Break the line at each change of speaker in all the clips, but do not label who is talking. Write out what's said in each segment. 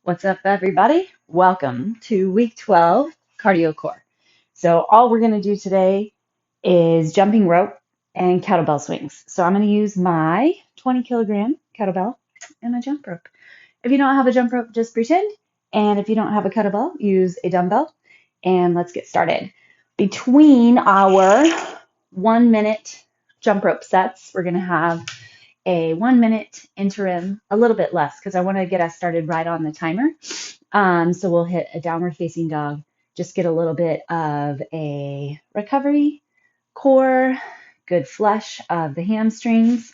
What's up, everybody? Welcome to week 12 cardio core. So, all we're going to do today is jumping rope and kettlebell swings. So, I'm going to use my 20-kilogram kettlebell and my jump rope. If you don't have a jump rope, just pretend. And if you don't have a kettlebell, use a dumbbell. And let's get started. Between our 1 minute jump rope sets, we're going to have a 1 minute interim, a little bit less because I want to get us started right on the timer. So we'll hit a downward facing dog, just get a little bit of a recovery, core, good flush of the hamstrings,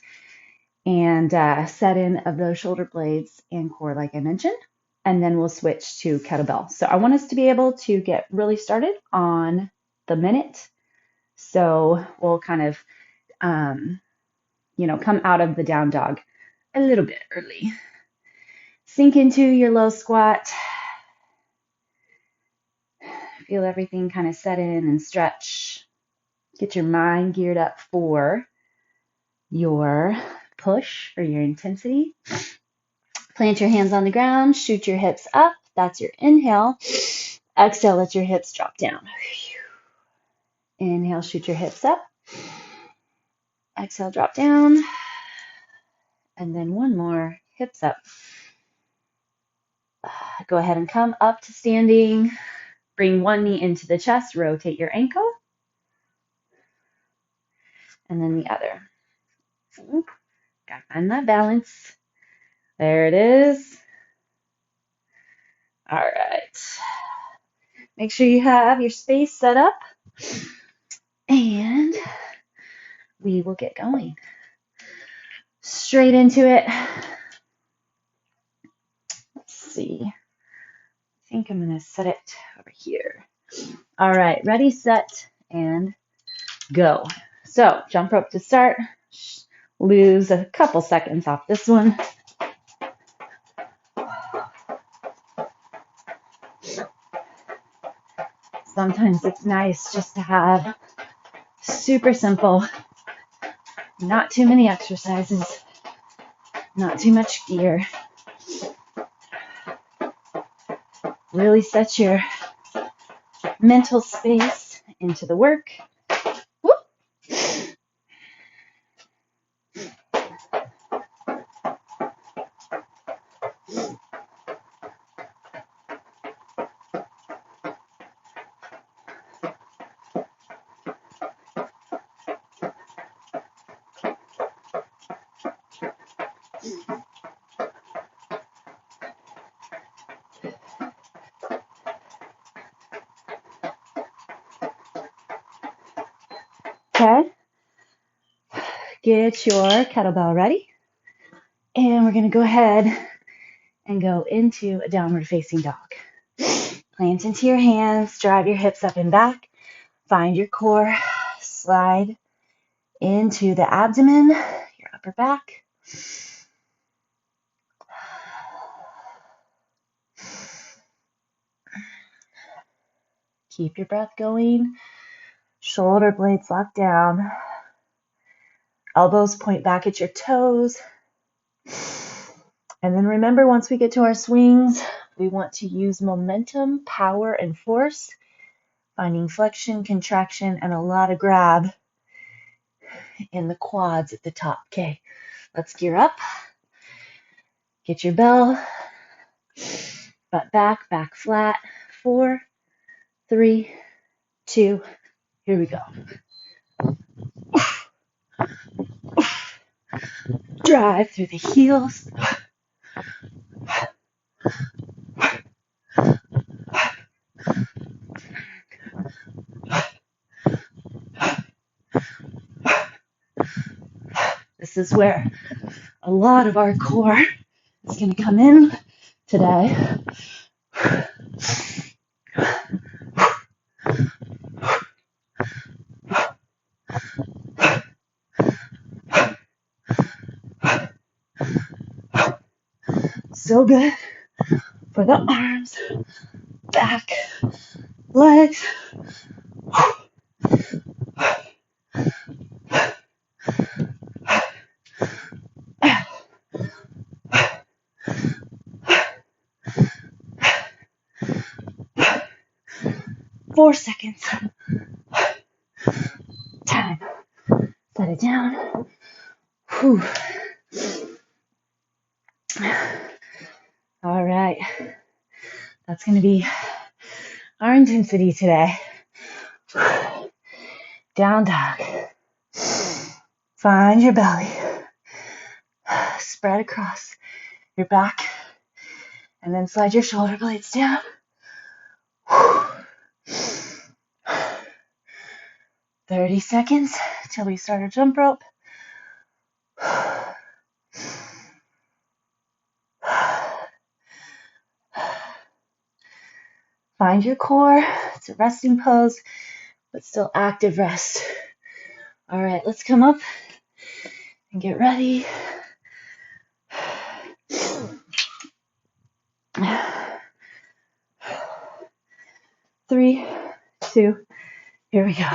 and set in of those shoulder blades and core like I mentioned. And then we'll switch to kettlebell. So I want us to be able to get really started on the minute. So we'll kind of come out of the down dog a little bit early. Sink into your low squat. Feel everything kind of set in and stretch. Get your mind geared up for your push, for your intensity. Plant your hands on the ground. Shoot your hips up. That's your inhale. Exhale, let your hips drop down. Inhale, shoot your hips up. Exhale, drop down. And then one more, hips up. Go ahead and come up to standing. Bring one knee into the chest. Rotate your ankle. And then the other. Gotta find that balance. There it is. All right. Make sure you have your space set up. And we will get going. Straight into it. Let's see. I think I'm going to set it over here. All right. Ready, set, and go. So, jump rope to start. Lose a couple seconds off this one. Sometimes it's nice just to have super simple, not too many exercises, not too much gear. Really set your mental space into the work. Whoop. Okay, get your kettlebell ready. And we're going to go ahead and go into a downward facing dog. Plant into your hands, drive your hips up and back. Find your core, slide into the abdomen, your upper back. Keep your breath going. Shoulder blades locked down. Elbows point back at your toes. And then remember, once we get to our swings, we want to use momentum, power, and force, finding flexion, contraction, and a lot of grab in the quads at the top. Okay, let's gear up. Get your bell. Butt back, back flat. 4, 3, 2, here we go. Drive through the heels. This is where a lot of our core is going to come in today. So good for the arms, back, legs. 4 seconds. Time. Set it down. Whew. All right. That's going to be our intensity today. Down dog. Find your belly. Spread across your back. And then slide your shoulder blades down. 30 seconds till we start our jump rope. Find your core. It's a resting pose, but still active rest. All right, let's come up and get ready. 3, 2, here we go.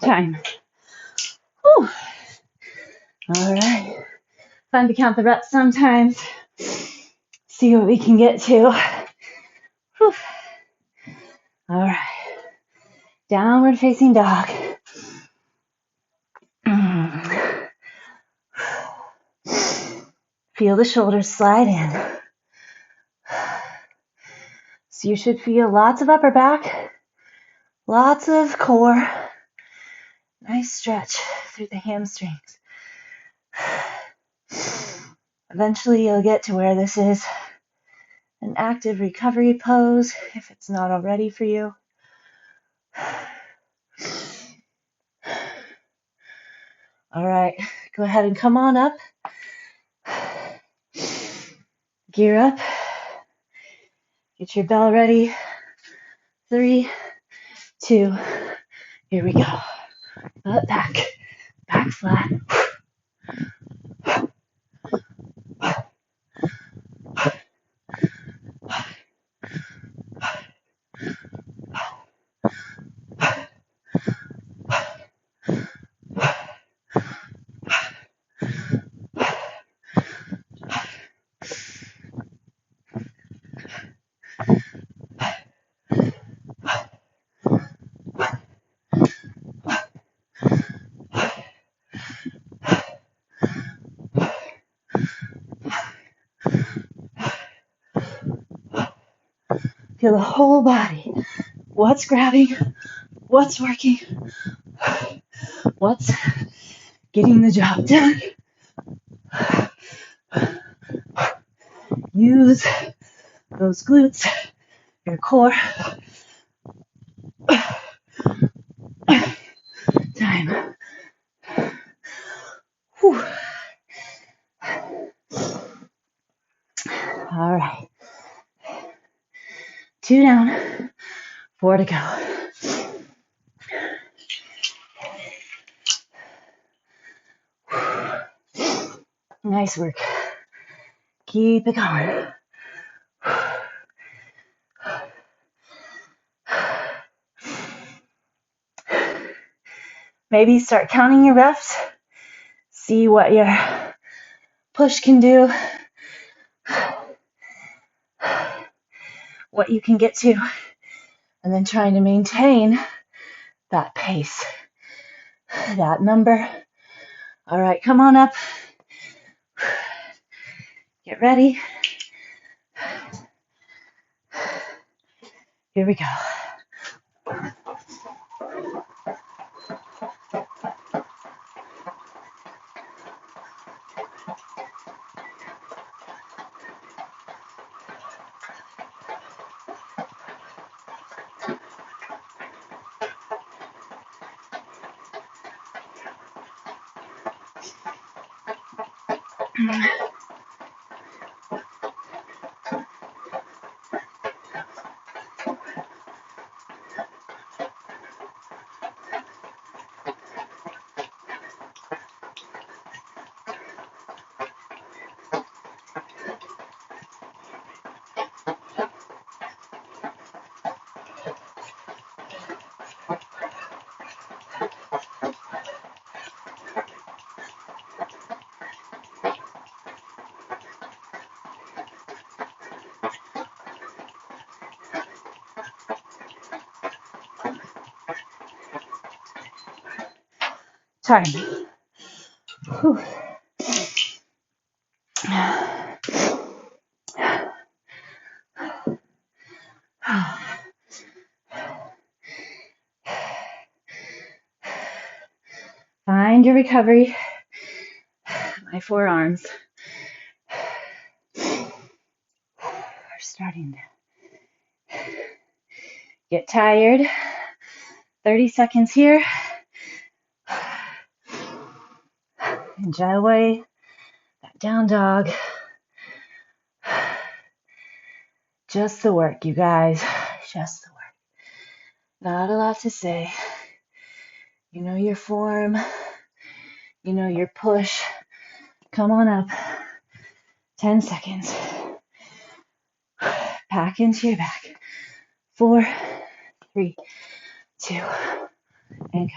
Time. Whew. All right. Fun to count the reps sometimes. See what we can get to. Whew. All right. Downward facing dog. Feel the shoulders slide in. So you should feel lots of upper back, lots of core. Nice stretch through the hamstrings. Eventually you'll get to where this is an active recovery pose, if it's not already for you. All right, go ahead and come on up. Gear up. Get your bell ready. 3, 2, here we go. Butt back, back flat. Feel the whole body. What's grabbing? What's working? What's getting the job done? Use those glutes, your core. Time. Whew. All right. 2 down, 4 to go. Nice work. Keep it going. Maybe start counting your reps. See what your push can do. What you can get to. And then trying to maintain that pace. That number. All right, come on up. Get ready. Here we go. Time. Whew. Find your recovery. My forearms are starting to get tired. 30 seconds here. Enjoy that down dog. Just the work, you guys. Just the work. Not a lot to say. You know your form. You know your push. Come on up. 10 seconds. Pack into your back. 4, 3, 2, and go.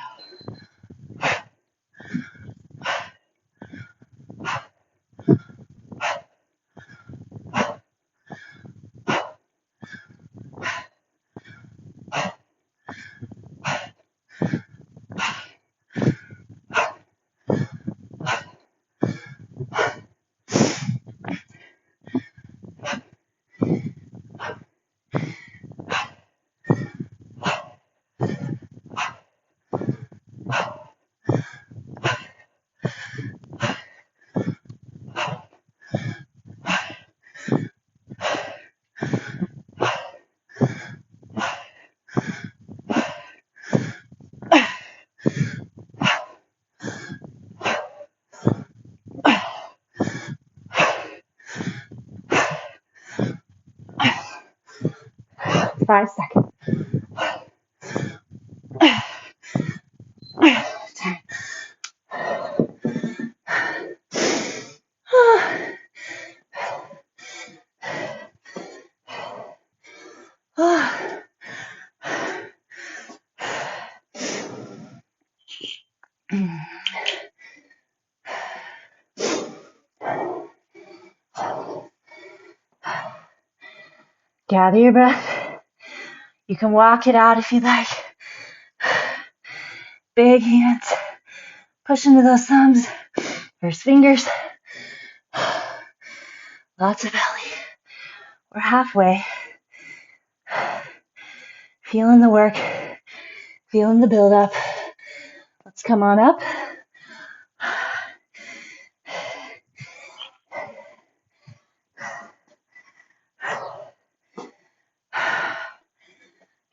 Five seconds. Time. Gather your breath. You can walk it out if you like. Big hands. Push into those thumbs. First fingers. Lots of belly. We're halfway. Feeling the work. Feeling the build up. Let's come on up.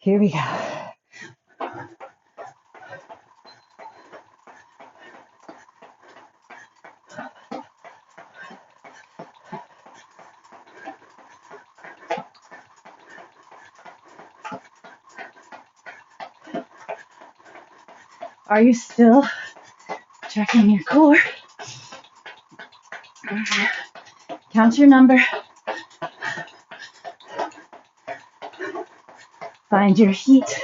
Here we go. Are you still checking your core? Count your number. Find your heat,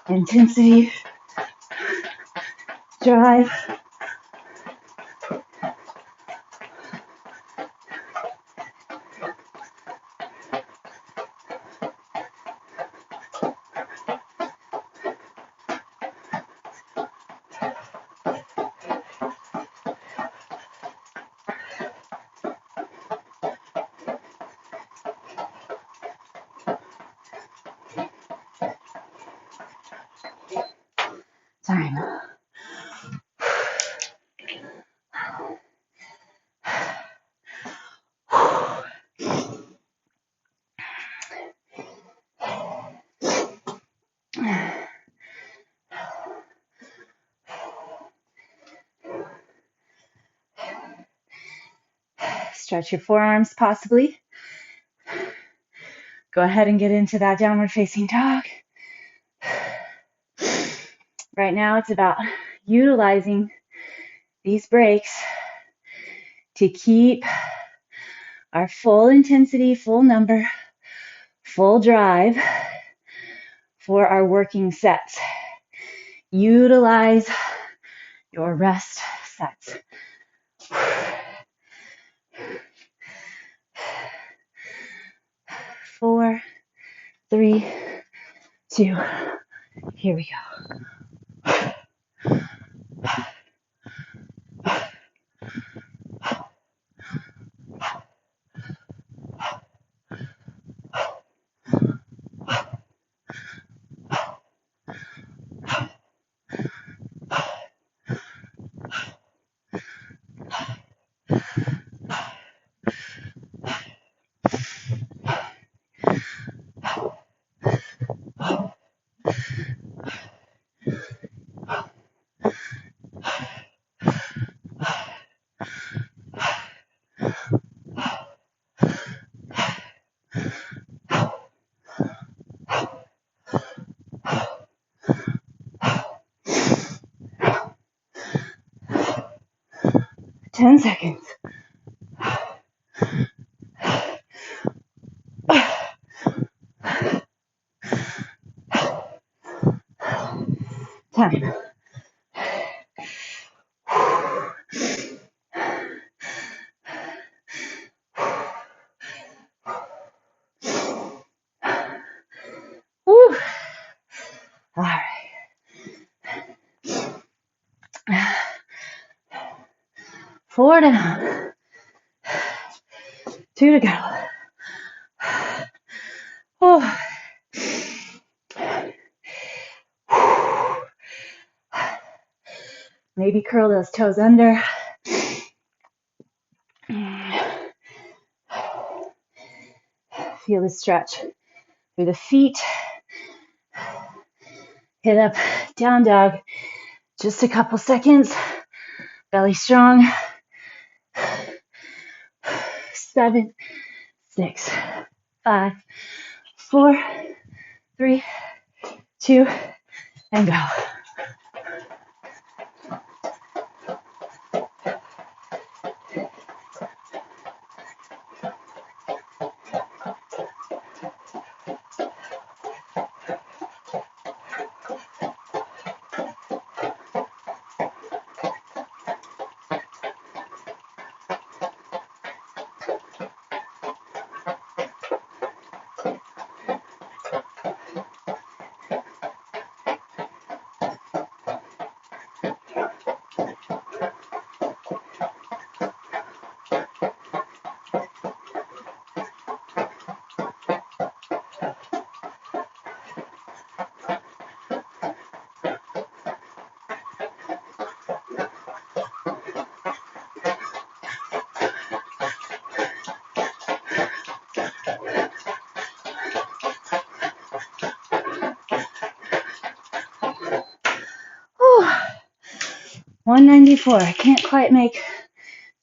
intensity, drive. Time. Stretch your forearms possibly. Go ahead and get into that downward facing dog. Right now it's about utilizing these breaks to keep our full intensity, full number, full drive for our working sets. Utilize your rest sets. 4, 3, 2, here we go. 10 seconds. 10. Woo. All right. 4 down. 2 to go. Oh. Maybe curl those toes under. Feel the stretch through the feet. Hit up down dog. Just a couple seconds. Belly strong. 7, 6, 5, 4, 3, 2, and go. Whew. 194. I can't quite make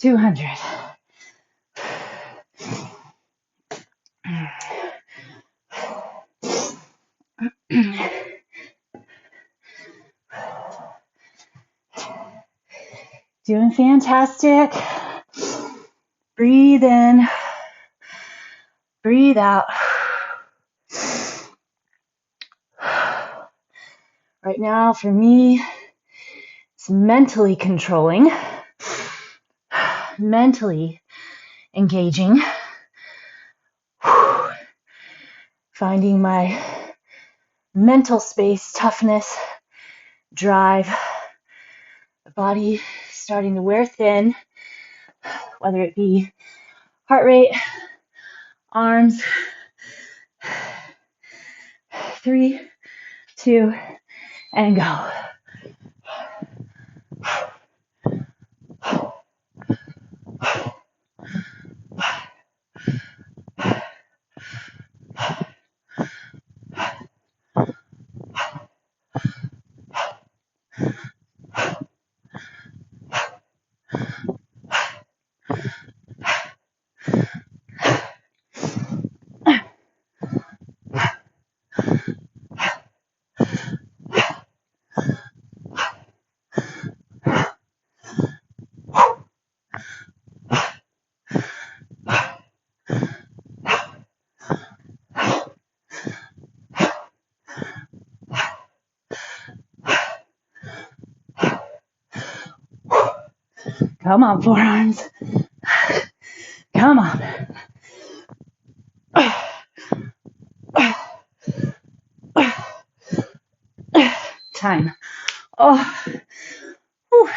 200. Doing fantastic. Breathe in. Breathe out. Right now, for me, it's mentally controlling, mentally engaging, finding my mental space, toughness, drive, the body starting to wear thin, whether it be heart rate, arms. 3, 2, and go. Come on, forearms. Come on. Time. Oh. Whew.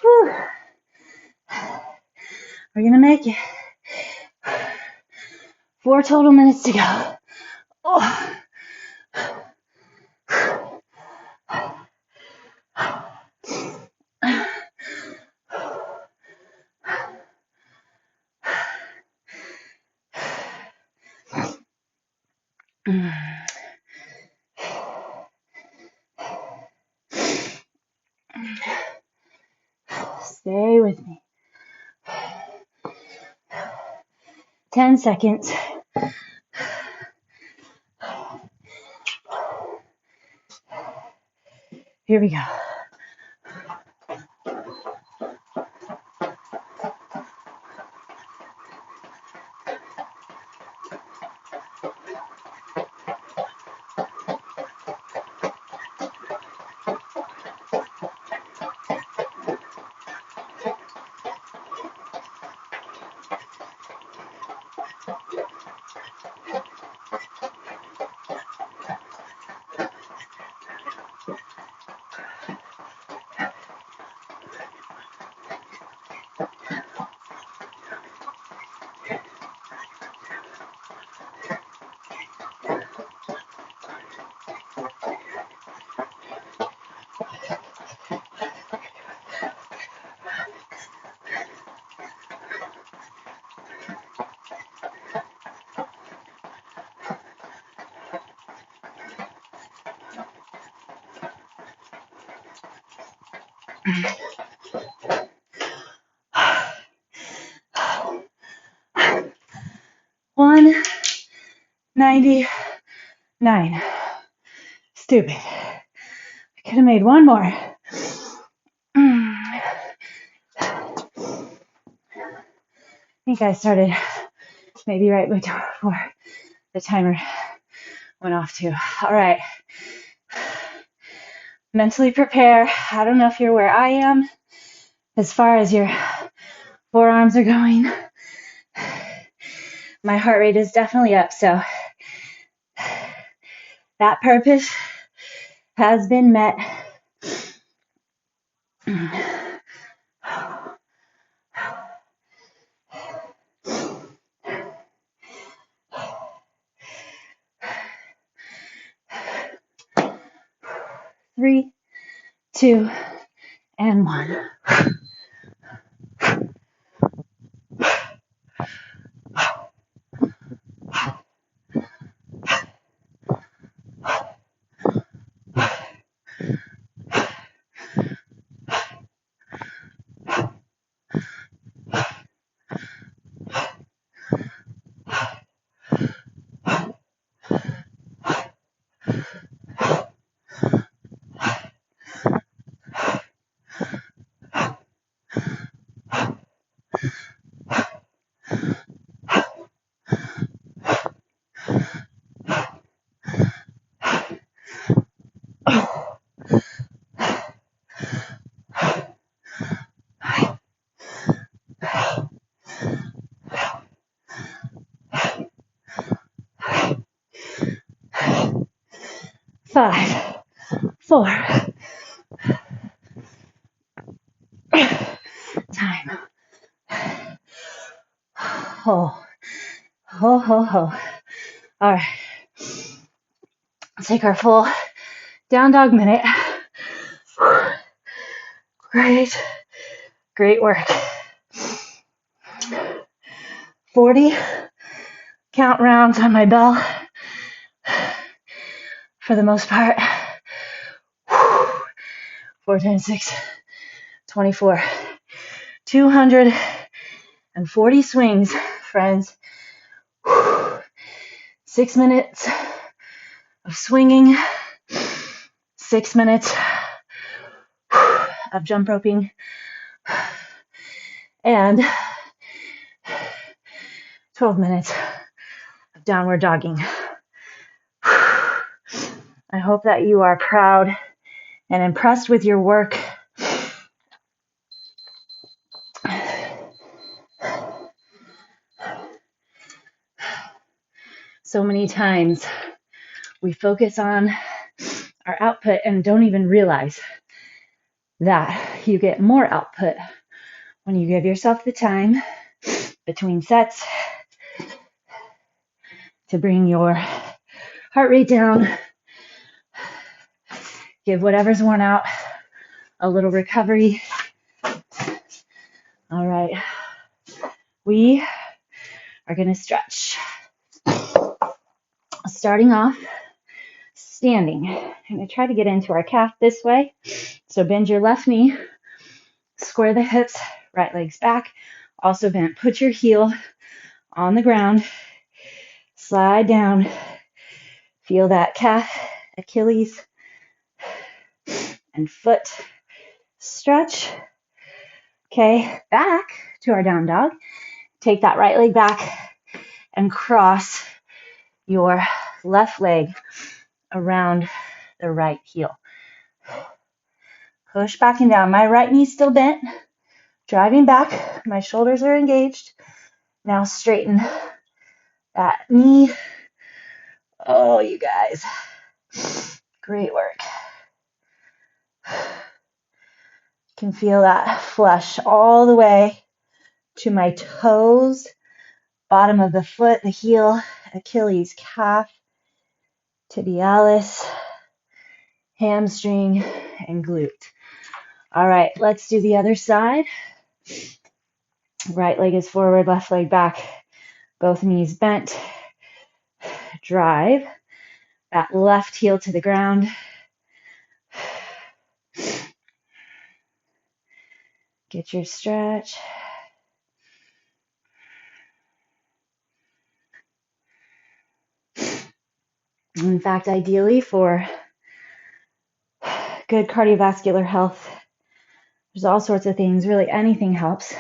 Whew. We're gonna make it. 4 total minutes to go. Oh. Stay with me. 10 seconds. Here we go. One 99. Stupid. I could have made one more. I think I started maybe right before the timer went off too. All right. Mentally prepare. I don't know if you're where I am as far as your forearms are going. My heart rate is definitely up, so that purpose has been met. Three, two, and one. Five, four, time. Oh, ho, ho, ho. All right. Let's take our full down dog minute. Great work. 40 count rounds on my bell for the most part. 4 times 6, 24. 240 swings, friends. 6 minutes of swinging, 6 minutes of jump roping, and 12 minutes of downward dogging. I hope that you are proud and impressed with your work. So many times we focus on our output and don't even realize that you get more output when you give yourself the time between sets to bring your heart rate down, give whatever's worn out a little recovery. All right, we are going to stretch. Starting off standing. I'm going to try to get into our calf this way. So bend your left knee, square the hips, right leg's back, also bent. Put your heel on the ground, slide down, feel that calf, Achilles, and foot stretch. Okay, back to our down dog. Take that right leg back and cross your left leg around the right heel. Push back and down. My right knee's still bent, driving back. My shoulders are engaged. Now straighten that knee. Oh, you guys, great work. You can feel that flush all the way to my toes, bottom of the foot, the heel, Achilles, calf, tibialis, hamstring, and glute. All right, let's do the other side. Right leg is forward, left leg back, both knees bent. Drive that left heel to the ground. Get your stretch. In fact, ideally for good cardiovascular health, there's all sorts of things. Really, anything helps.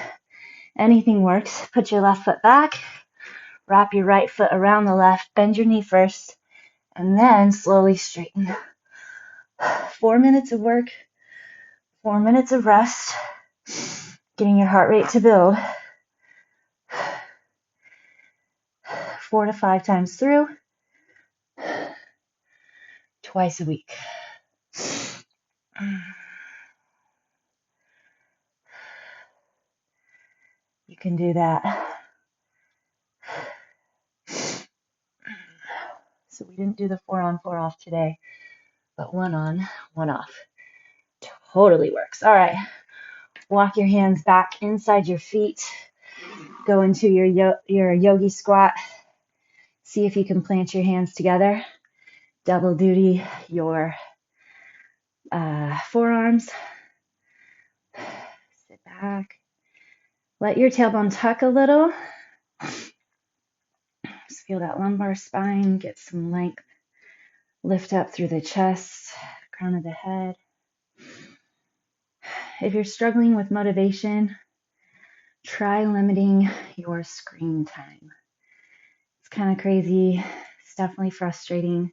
Anything works. Put your left foot back. Wrap your right foot around the left. Bend your knee first. And then slowly straighten. 4 minutes of work. 4 minutes of rest. Getting your heart rate to build. 4 to 5 times through. Twice a week. You can do that. So we didn't do the 4 on 4 off today, but 1 on, 1 off. Totally works. All right. Walk your hands back inside your feet. Go into your yogi squat. See if you can plant your hands together. Double duty your forearms. Sit back. Let your tailbone tuck a little. Just feel that lumbar spine get some length. Lift up through the chest, crown of the head. If you're struggling with motivation, try limiting your screen time. It's kind of crazy. It's definitely frustrating,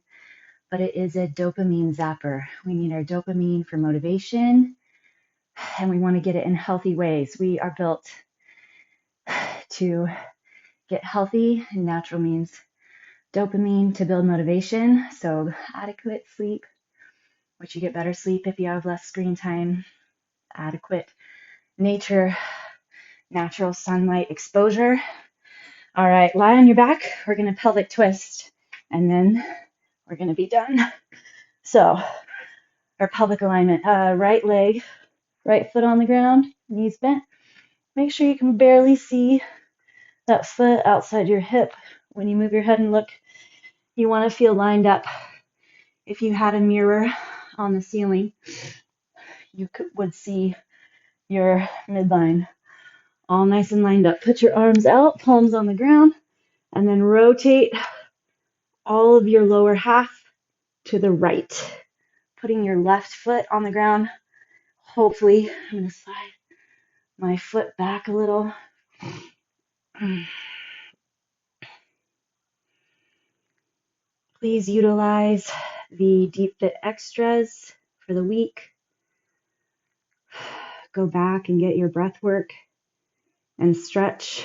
but it is a dopamine zapper. We need our dopamine for motivation, and we want to get it in healthy ways. We are built to get healthy and natural means. Dopamine to build motivation, so adequate sleep, which you get better sleep if you have less screen time, adequate nature, natural sunlight exposure. All right, lie on your back. We're going to pelvic twist, and then we're going to be done. So our pelvic alignment, right leg, right foot on the ground, knees bent. Make sure you can barely see that foot outside your hip. When you move your head and look, you want to feel lined up. If you had a mirror on the ceiling, you would see your midline all nice and lined up. Put your arms out, palms on the ground, and then rotate all of your lower half to the right. Putting your left foot on the ground. Hopefully, I'm going to slide my foot back a little. Please utilize the Deep Fit Extras for the week. Go back and get your breath work and stretch.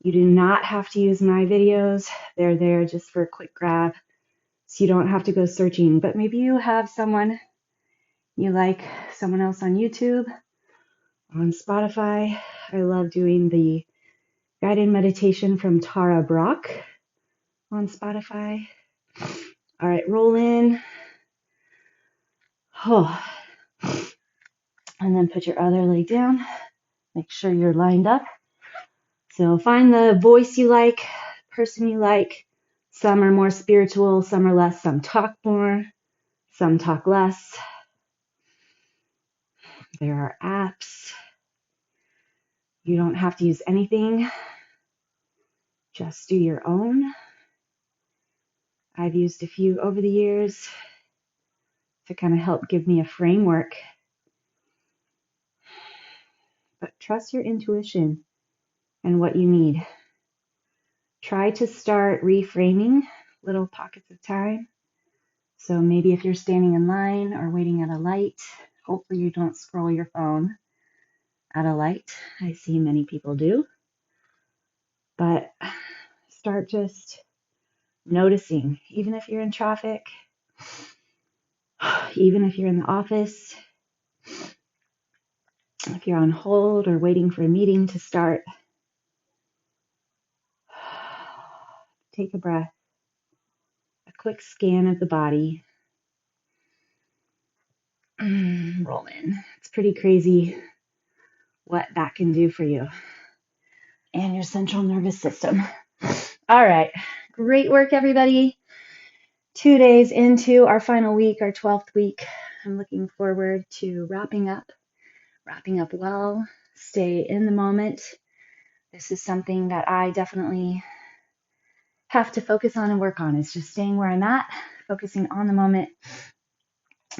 You do not have to use my videos. They're there just for a quick grab, so you don't have to go searching. But maybe you have someone you like, someone else on YouTube, on Spotify. I love doing the guided meditation from Tara Brach on Spotify. All right, roll in. Oh. And then put your other leg down. Make sure you're lined up. So find the voice you like, person you like. Some are more spiritual, some are less. Some talk more, some talk less. There are apps. You don't have to use anything. Just do your own. I've used a few over the years to kind of help give me a framework. But trust your intuition and what you need. Try to start reframing little pockets of time. So maybe if you're standing in line or waiting at a light, hopefully you don't scroll your phone at a light. I see many people do. But start just noticing, even if you're in traffic, even if you're in the office, if you're on hold or waiting for a meeting to start, take a breath, a quick scan of the body. Roll in. It's pretty crazy what that can do for you and your central nervous system. All right. Great work, everybody. 2 days into our final week, our 12th week. I'm looking forward to wrapping up well. Stay in the moment. This is something that I definitely have to focus on and work on. It's just staying where I'm at, focusing on the moment.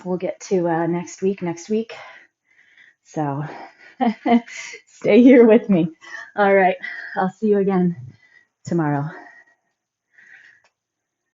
We'll get to next week. So stay here with me. All right. I'll see you again tomorrow.